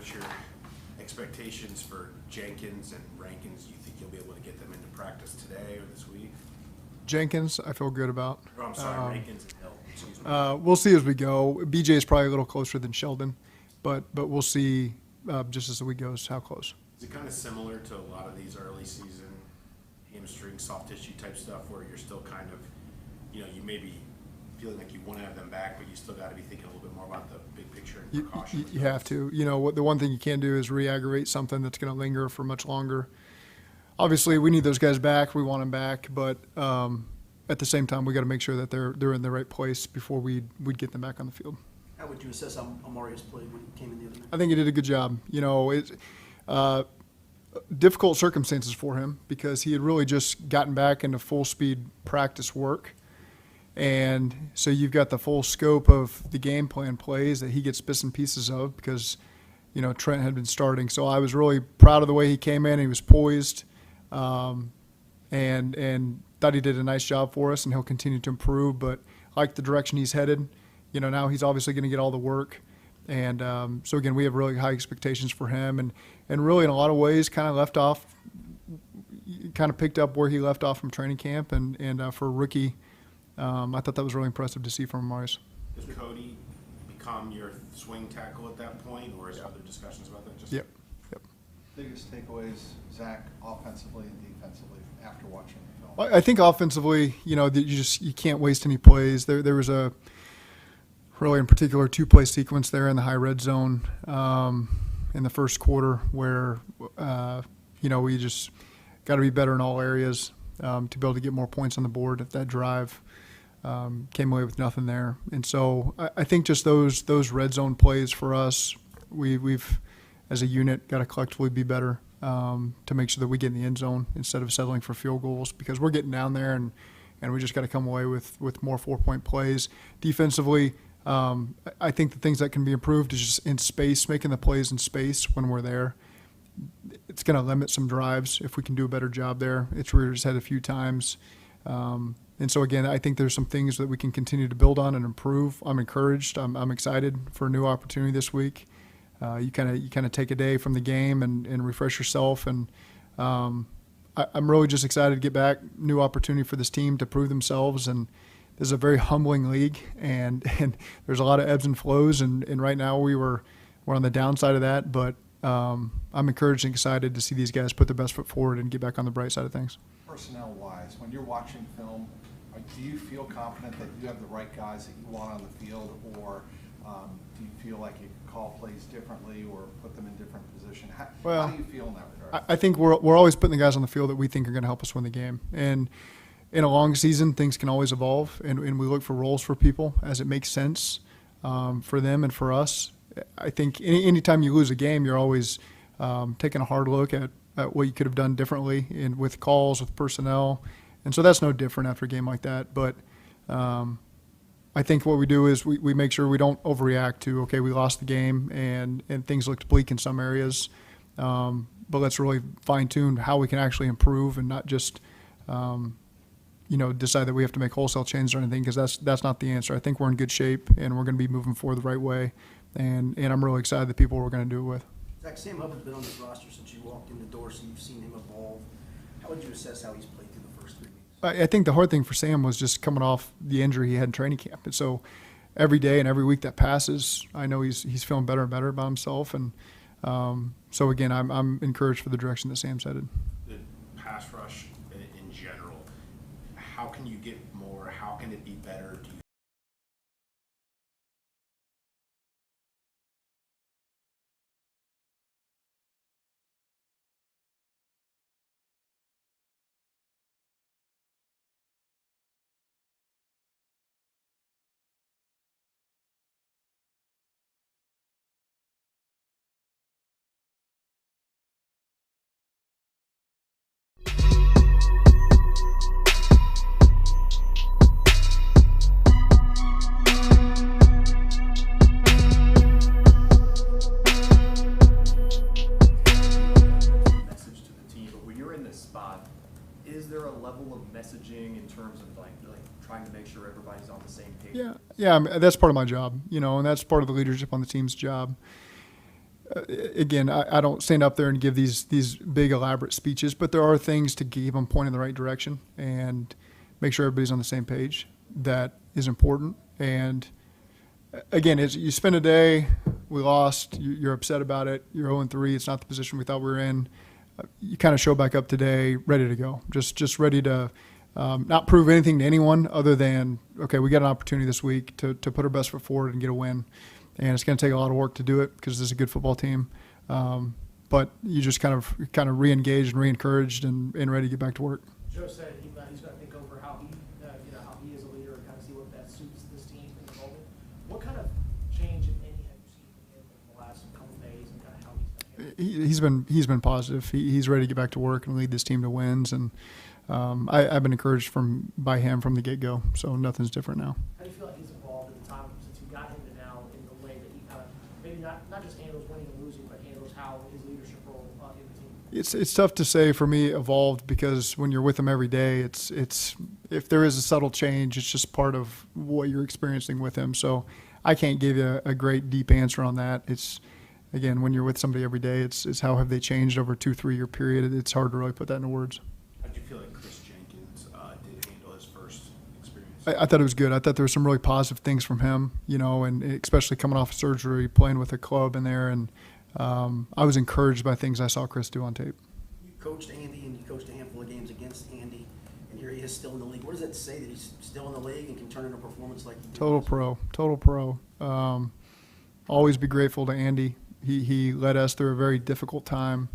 what's your expectations for Jenkins and Rankins? Do you think you'll be able to get them into practice today or this week? Jenkins, I feel good about. Oh, I'm sorry, Rankins and Hill. Excuse me. We'll see as we go. BJ is probably a little closer than Sheldon, but we'll see just as the week goes how close. Is it kind of similar to a lot of these early season hamstring, soft tissue type stuff where you're still kind of, you may be feeling like you want to have them back, but you still got to be thinking a little bit more about the big picture and precaution? You have to. The one thing you can't do is re-aggravate something that's going to linger for much longer. Obviously, we need those guys back. We want them back, but at the same time, we got to make sure that they're in the right place before we'd get them back on the field. How would you assess how Amarius played when he came in the other night? I think he did a good job. It's difficult circumstances for him because he had really just gotten back into full speed practice work. And so you've got the full scope of the game plan plays that he gets bits and pieces of because, Trent had been starting. So I was really proud of the way he came in. He was poised and thought he did a nice job for us, and he'll continue to improve. But I like the direction he's headed. Now he's obviously going to get all the work. And so, again, we have really high expectations for him. And really, in a lot of ways, kind of picked up where he left off from training camp. And for a rookie, I thought that was really impressive to see from Amarius. Does Cody become your swing tackle at that point, or is there other discussions about that? Yep. Biggest takeaways, Zach, offensively and defensively after watching the film? I think offensively, you can't waste any plays. There was a really in particular 2-play sequence there in the high red zone in the first quarter where we just got to be better in all areas to be able to get more points on the board. If that drive came away with nothing there, and so I think just those red zone plays for us, we've as a unit got to collectively be better to make sure that we get in the end zone instead of settling for field goals because we're getting down there and we just got to come away with more 4-point plays. Defensively, I think the things that can be improved is just in space, making the plays in space when we're there. It's going to limit some drives if we can do a better job there. It's reared its head a few times. And so, again, I think there's some things that we can continue to build on and improve. I'm encouraged. I'm excited for a new opportunity this week. You kind of take a day from the game and refresh yourself. And I'm really just excited to get back, new opportunity for this team to prove themselves. And this is a very humbling league, and there's a lot of ebbs and flows. And right now we're on the downside of that, but I'm encouraged and excited to see these guys put their best foot forward and get back on the bright side of things. Personnel-wise, when you're watching film, do you feel confident that you have the right guys that you want on the field, or do you feel like you can call plays differently or put them in different position? How do you feel in that regard? I think we're always putting the guys on the field that we think are going to help us win the game. And in a long season, things can always evolve, and we look for roles for people as it makes sense for them and for us. I think anytime you lose a game, you're always taking a hard look at what you could have done differently with calls, with personnel. And so that's no different after a game like that. But I think what we do is we make sure we don't overreact to, okay, we lost the game and things looked bleak in some areas. But let's really fine-tune how we can actually improve and not just decide that we have to make wholesale changes or anything, because that's not the answer. I think we're in good shape, and we're going to be moving forward the right way. And I'm really excited the people we're going to do it with. Zach, Sam Hubbard's been on this roster since you walked in the door, so you've seen him evolve. How would you assess how he's played through the first 3 weeks? I think the hard thing for Sam was just coming off the injury he had in training camp. And so every day and every week that passes, I know he's feeling better and better about himself. And so, again, I'm encouraged for the direction that Sam's headed. The pass rush in general, how can you get more? How can it be better? Do you is there a level of messaging in terms of like trying to make sure everybody's on the same page? Yeah, that's part of my job, and that's part of the leadership on the team's job. again, I don't stand up there and give these big elaborate speeches, but there are things to keep them pointing in the right direction and make sure everybody's on the same page. That is important. And again, as you spend a day, we lost, you're upset about it, you're 0-3, it's not the position we thought we were in. You kind of show back up today, ready to go, just ready to not prove anything to anyone other than, okay, we got an opportunity this week to put our best foot forward and get a win. And it's going to take a lot of work to do it because this is a good football team. But you just kind of re-engaged and re-encouraged and ready to get back to work. Joe said he's going to think over how he is a leader and kind of see what that suits this team in the moment. What kind of change, if any, have you seen from him in the last couple of days and kind of how he's been? He's been positive. He's ready to get back to work and lead this team to wins. And I've been encouraged by him from the get-go. So nothing's different now. How do you feel like he's evolved in the time since you got him to now in the way that he kind of maybe not just handles winning and losing, but handles how his leadership role in the team? It's tough to say for me evolved because when you're with him every day, it's if there is a subtle change, it's just part of what you're experiencing with him. So I can't give you a great deep answer on that. It's again, when you're with somebody every day, it's how have they changed over a 2-3 year period. It's hard to really put that into words. How did you feel like Chris Jenkins did handle his first experience? I thought it was good. I thought there were some really positive things from him, and especially coming off surgery, playing with a club in there, and I was encouraged by things I saw Chris do on tape. You coached Andy and you coached a handful of games against Andy, and here he is still in the league. What does that say that he's still in the league and can turn in a performance like he did? Total pro. Always be grateful to Andy. He led us through a very difficult time.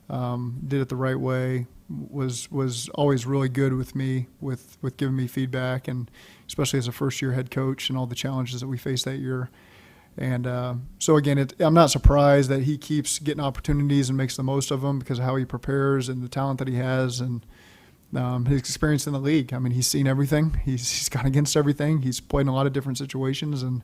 Did it the right way. Was always really good with me, with giving me feedback, and especially as a first-year head coach and all the challenges that we faced that year. And so again, I'm not surprised that he keeps getting opportunities and makes the most of them because of how he prepares and the talent that he has and his experience in the league. I mean, he's seen everything. He's gone against everything. He's played in a lot of different situations, and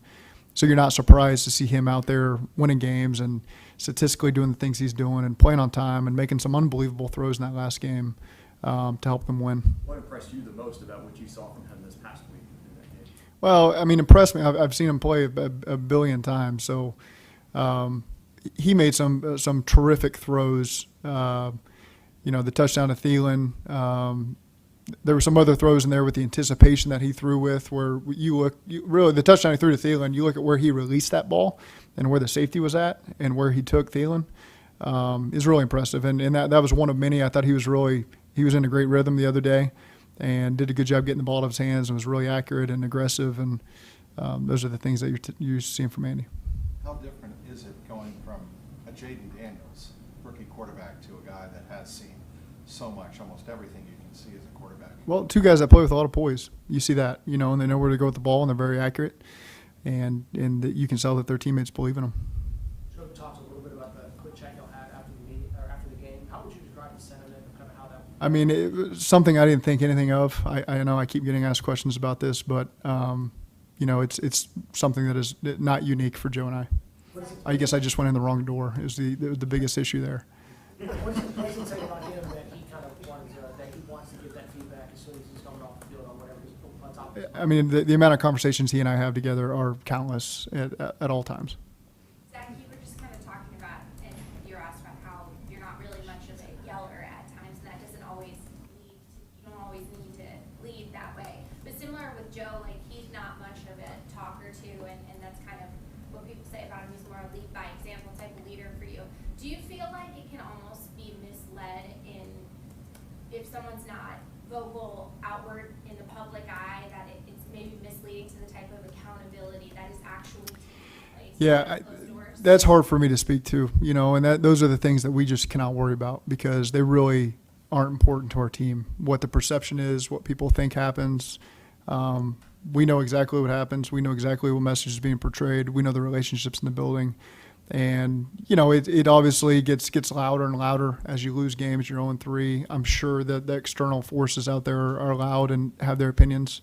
so you're not surprised to see him out there winning games and statistically doing the things he's doing and playing on time and making some unbelievable throws in that last game to help them win. What impressed you the most about what you saw from him this past week in that game? Well, I mean, impressed me. I've seen him play a billion times. So he made some terrific throws. The touchdown to Thielen. There were some other throws in there with the anticipation that he threw with where really the touchdown he threw to Thielen, you look at where he released that ball and where the safety was at and where he took Thielen is really impressive. And that was one of many. I thought he was in a great rhythm the other day and did a good job getting the ball out of his hands and was really accurate and aggressive. And those are the things that you're seeing from Andy. How different is it going from a Jaden Daniels, rookie quarterback, to a guy that has seen so much, almost everything you can see as a quarterback? Well, two guys that play with a lot of poise. You see that, and they know where to go with the ball, and they're very accurate, and you can tell that their teammates believe in them. Joe talked a little bit about the quick chat y'all had after the meeting or after the game. How would you describe the sentiment and kind of how that? I mean, it was something I didn't think anything of. I know I keep getting asked questions about this, but it's something that is not unique for Joe and I. I guess I just went in the wrong door. Is the biggest issue there. What does it say about him that he kind of wants to give that feedback as soon as he's coming off the field on whatever he's on top of his I mean, the amount of conversations he and I have together are countless at all times. Zach, you were just kind of talking about, and you were asked about how you're not really much of a yeller at times, and that doesn't always you don't always need to lead that way. But similar with Joe, like he's not much of a talker too, and that's kind of what people say about him. He's more a lead by example type of leader for you. Do you feel like it can almost be misled if someone's not vocal outward in the public eye, that it's maybe misleading to the type of accountability that is actually taking place? Yeah, that's hard for me to speak to, and those are the things that we just cannot worry about because they really aren't important to our team. What the perception is, what people think happens. We know exactly what happens. We know exactly what message is being portrayed. We know the relationships in the building. And, it obviously gets louder and louder as you lose games. You're 0-3. I'm sure that the external forces out there are loud and have their opinions.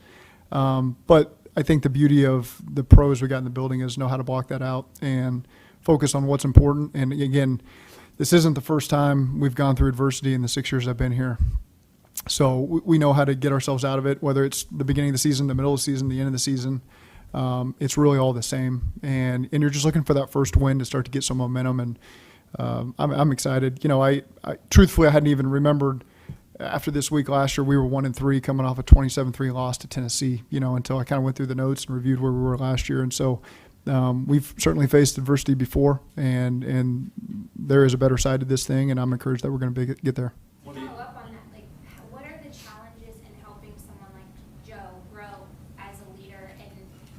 But I think the beauty of the pros we got in the building is know how to block that out and focus on what's important. And, again, this isn't the first time we've gone through adversity in the 6 years I've been here. So we know how to get ourselves out of it, whether it's the beginning of the season, the middle of the season, the end of the season. it's really all the same. And you're just looking for that first win to start to get some momentum. And I'm excited. I truthfully, I hadn't even remembered after this week last year, we were 1-3 coming off a 27-3 loss to Tennessee, until I kind of went through the notes and reviewed where we were last year. And so we've certainly faced adversity before, and there is a better side to this thing, and I'm encouraged that we're going to get there. To follow up on that, like, what are the challenges in helping someone like Joe grow as a leader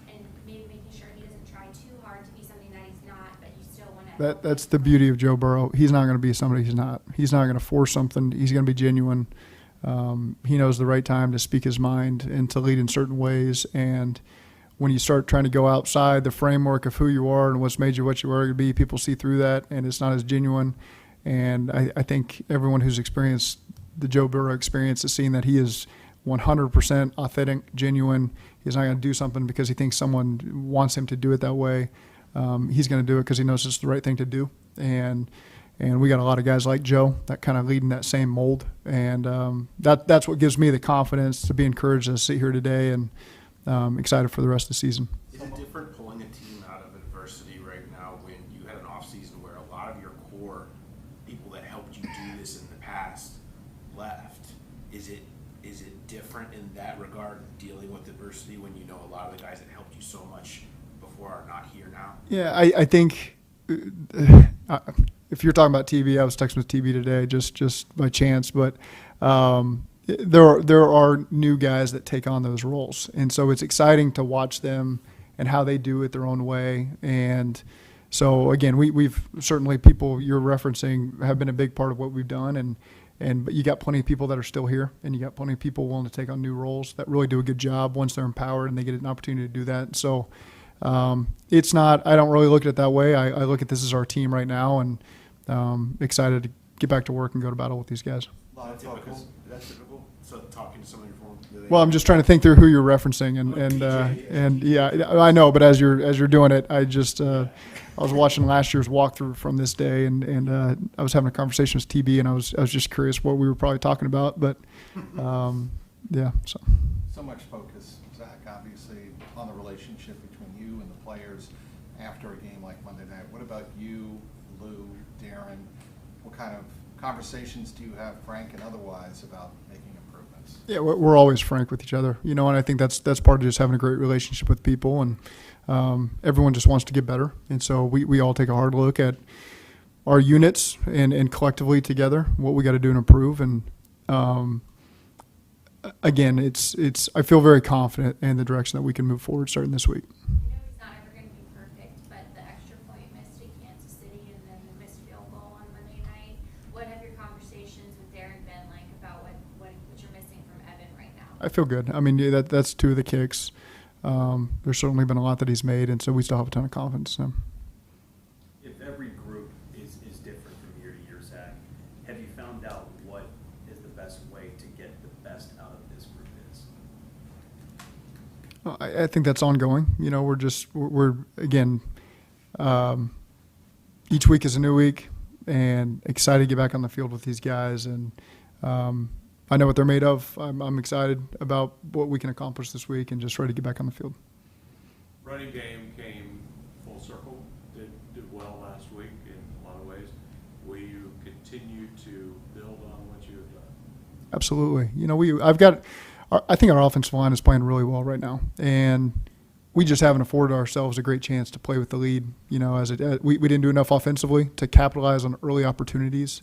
and maybe making sure he doesn't try too hard to be something that he's not, but you still want to That's the beauty of Joe Burrow. He's not going to be somebody he's not. He's not going to force something. He's going to be genuine. He knows the right time to speak his mind and to lead in certain ways. And when you start trying to go outside the framework of who you are and what's made you what you are going to be, people see through that, and it's not as genuine. And I think everyone who's experienced the Joe Burrow experience has seen that he is 100% authentic, genuine. He's not going to do something because he thinks someone wants him to do it that way. He's going to do it because he knows it's the right thing to do. And we got a lot of guys like Joe that kind of lead in that same mold. And that's what gives me the confidence to be encouraged to sit here today and excited for the rest of the season. Is it different pulling a team out of adversity right now when you had an offseason where a lot of your core people that helped you do this in the past left? Is it different in that regard, dealing with adversity when you know a lot of the guys that helped you so much before are not here now? Yeah, I think if you're talking about TB, I was texting with TB today just by chance, but there are new guys that take on those roles, and so it's exciting to watch them and how they do it their own way. And so again, we've certainly, people you're referencing have been a big part of what we've done, but you got plenty of people that are still here, and you got plenty of people willing to take on new roles that really do a good job once they're empowered and they get an opportunity to do that. So it's not, I don't really look at it that way. I look at this as our team right now, and excited to get back to work and go to battle with these guys. That's typical. So talking to some of your former. Well, I'm just trying to think through who you're referencing, and yeah, I know. But as you're doing it, I was watching last year's walkthrough from this day, and I was having a conversation with TB, and I was just curious what we were probably talking about. But yeah, So much focus, Zach, obviously, on the relationship between you and the players after a game like Monday night. What about you, Lou, Darren? What kind of conversations do you have, Frank and otherwise, about making improvements? Yeah, we're always frank with each other, and I think that's part of just having a great relationship with people, and everyone just wants to get better, and so we all take a hard look at our units and collectively together what we got to do and improve. And again, it's I feel very confident in the direction that we can move forward starting this week. I know he's not ever going to be perfect, but the extra point missed in Kansas City and then the missed field goal on Monday night. What have your conversations with Darren been like about what you're missing from Evan right now? I feel good. I mean, that's two of the kicks. There's certainly been a lot that he's made, and so we still have a ton of confidence in him. If every group is different from year to year, Zach, have you found out what is the best way to get the best out of this group is? I think that's ongoing. We're again, each week is a new week, and excited to get back on the field with these guys. And I know what they're made of. I'm excited about what we can accomplish this week, and just ready to get back on the field. Running game came full circle, did well last week in a lot of ways. Will you continue to build on what you have done? Absolutely. I think our offensive line is playing really well right now, and we just haven't afforded ourselves a great chance to play with the lead. We didn't do enough offensively to capitalize on early opportunities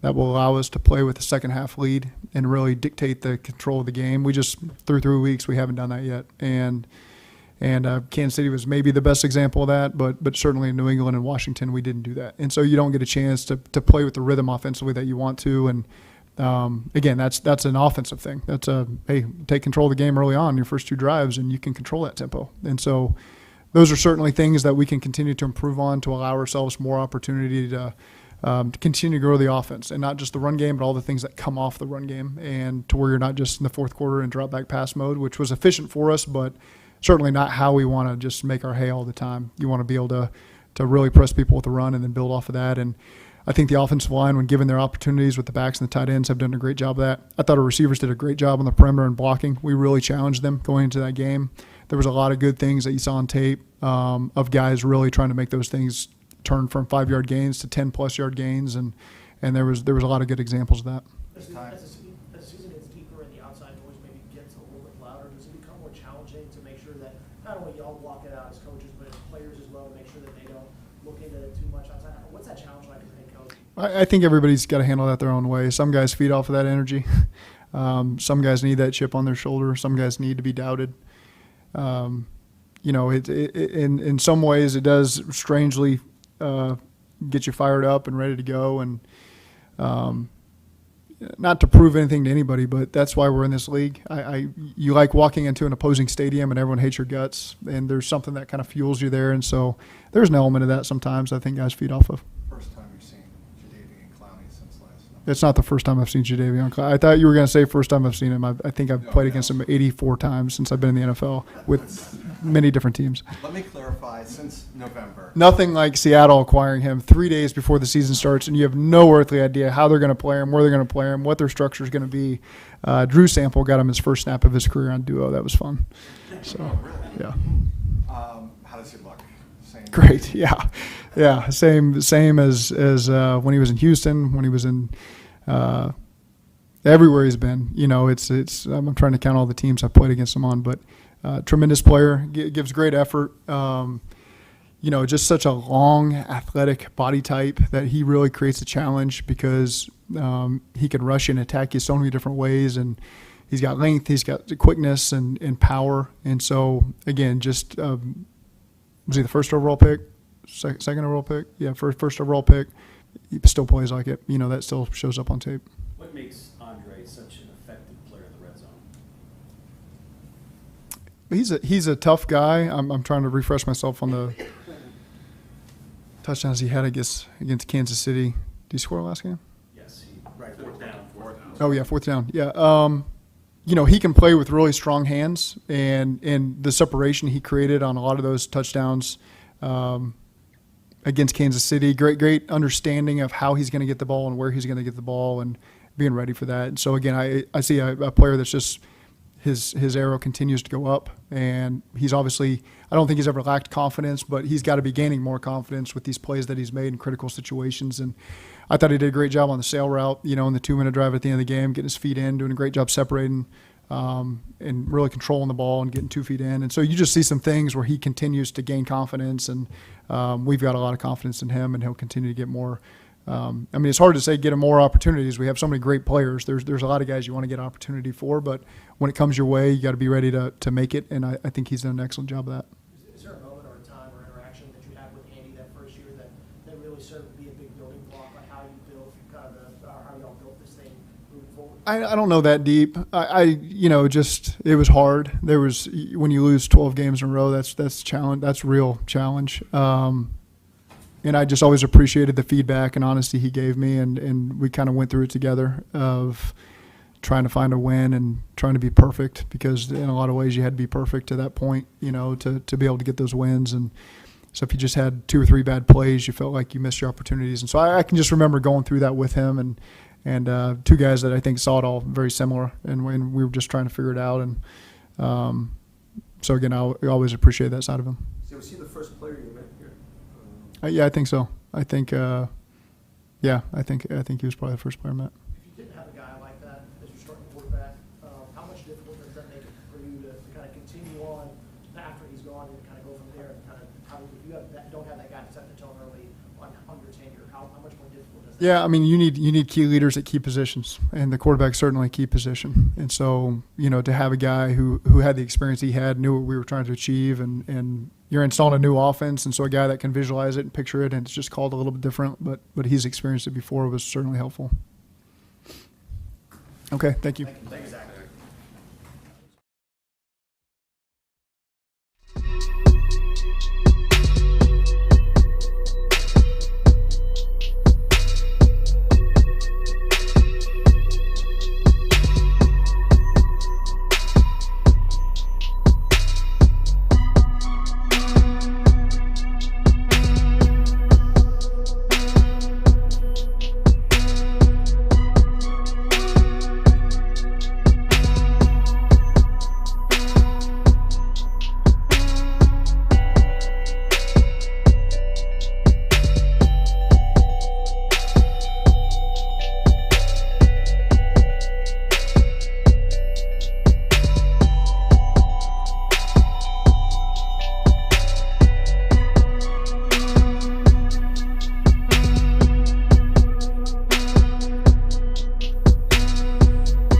that will allow us to play with the second half lead and really dictate the control of the game. We just, through 3 weeks, we haven't done that yet. And Kansas City was maybe the best example of that, but certainly in New England and Washington, we didn't do that. And so you don't get a chance to play with the rhythm offensively that you want to. And again, that's an offensive thing. That's hey, take control of the game early on, your first 2 drives, and you can control that tempo. And so those are certainly things that we can continue to improve on to allow ourselves more opportunity to continue to grow the offense, and not just the run game, but all the things that come off the run game, and to where you're not just in the fourth quarter and drop back pass mode, which was efficient for us, but certainly not how we want to just make our hay all the time. You want to be able to really press people with the run and then build off of that. And I think the offensive line, when given their opportunities with the backs and the tight ends, have done a great job of that. I thought our receivers did a great job on the perimeter and blocking. We really challenged them going into that game. there was a lot of good things that you saw on tape of guys really trying to make those things turn from 5-yard gains to 10+ yard gains, and there was a lot of good examples of that. As the season gets deeper and the outside noise maybe gets a little bit louder, does it become more challenging to make sure that not only y'all block it out as coaches, but as players as well, to make sure that they don't look into it too much outside? What's that challenge like as a head coach? I think everybody's got to handle that their own way. Some guys feed off of that energy. Some guys need that chip on their shoulder. Some guys need to be doubted. In some ways it does strangely get you fired up and ready to go, and not to prove anything to anybody, but that's why we're in this league. You like walking into an opposing stadium and everyone hates your guts, and there's something that kind of fuels you there, and so there's an element of that sometimes I think guys feed off of. First time you've seen Jadeveon and Clowney since last night. It's not the first time I've seen Jadeveon. I thought you were going to say first time I've seen him. I think I've played against him 84 times since I've been in the NFL with many different teams. Let me clarify, since November. Nothing like Seattle acquiring him 3 days before the season starts, and you have no earthly idea how they're going to play him, where they're going to play him, what their structure is going to be. Drew Sample got him his first snap of his career on duo. That was fun. So, yeah. How does he look? Same. Great. Yeah. Same as when he was in Houston, when he was in everywhere he's been. It's I'm trying to count all the teams I've played against him on, but tremendous player, gives great effort. Just such a long, athletic body type that he really creates a challenge because he can rush and attack you so many different ways, and he's got length, he's got quickness and power. And so, again, just was he the first overall pick? Second overall pick? Yeah, first overall pick. He still plays like it. That still shows up on tape. What makes Andre such an effective player in the red zone? He's a tough guy. I'm trying to refresh myself on the touchdowns he had against Kansas City. Did he score last game? Yes, Right, fourth down. Oh yeah, fourth down. Yeah. He can play with really strong hands, and the separation he created on a lot of those touchdowns against Kansas City. Great understanding of how he's going to get the ball and where he's going to get the ball, and being ready for that. And so again, I see a player that's just his arrow continues to go up, and he's obviously, I don't think he's ever lacked confidence, but he's got to be gaining more confidence with these plays that he's made in critical situations. And I thought he did a great job on the sail route, in the 2-minute drive at the end of the game, getting his feet in, doing a great job separating and really controlling the ball and getting 2 feet in. And so you just see some things where he continues to gain confidence, and we've got a lot of confidence in him, and he'll continue to get more. It's hard to say get him more opportunities. We have so many great players. There's a lot of guys you want to get opportunity for, but when it comes your way, you got to be ready to make it, and I think he's done an excellent job of that. Is there a moment or a time or interaction that you had with Andy that first year that really served to be a big building block on how you built how y'all built this thing moving forward? I don't know that deep. It was hard. There was, when you lose 12 games in a row, that's challenge. That's real challenge. And I just always appreciated the feedback and honesty he gave me, and we kind of went through it together of trying to find a win and trying to be perfect, because in a lot of ways you had to be perfect to that point, to be able to get those wins. And so if you just had 2 or 3 bad plays, you felt like you missed your opportunities. And so I can just remember going through that with him, and 2 guys that I think saw it all very similar, and when we were just trying to figure it out. And so again, I always appreciate that side of him. So was he the first player you met here? Yeah, I think so. I think I think he was probably the first player I met. If you didn't have a guy like that as your starting quarterback, how much difficult does that make it for you to kind of continue on after he's gone and kind of go from there? And kind of if you don't have that guy to set the tone early on your tenure, how much more difficult does that? Yeah, you need key leaders at key positions, and the quarterback's certainly a key position. And so to have a guy who had the experience he had, knew what we were trying to achieve, and you're installing a new offense, and so a guy that can visualize it and picture it, and it's just called a little bit different, but he's experienced it before, was certainly helpful. Okay, thank you. Thanks, Zach.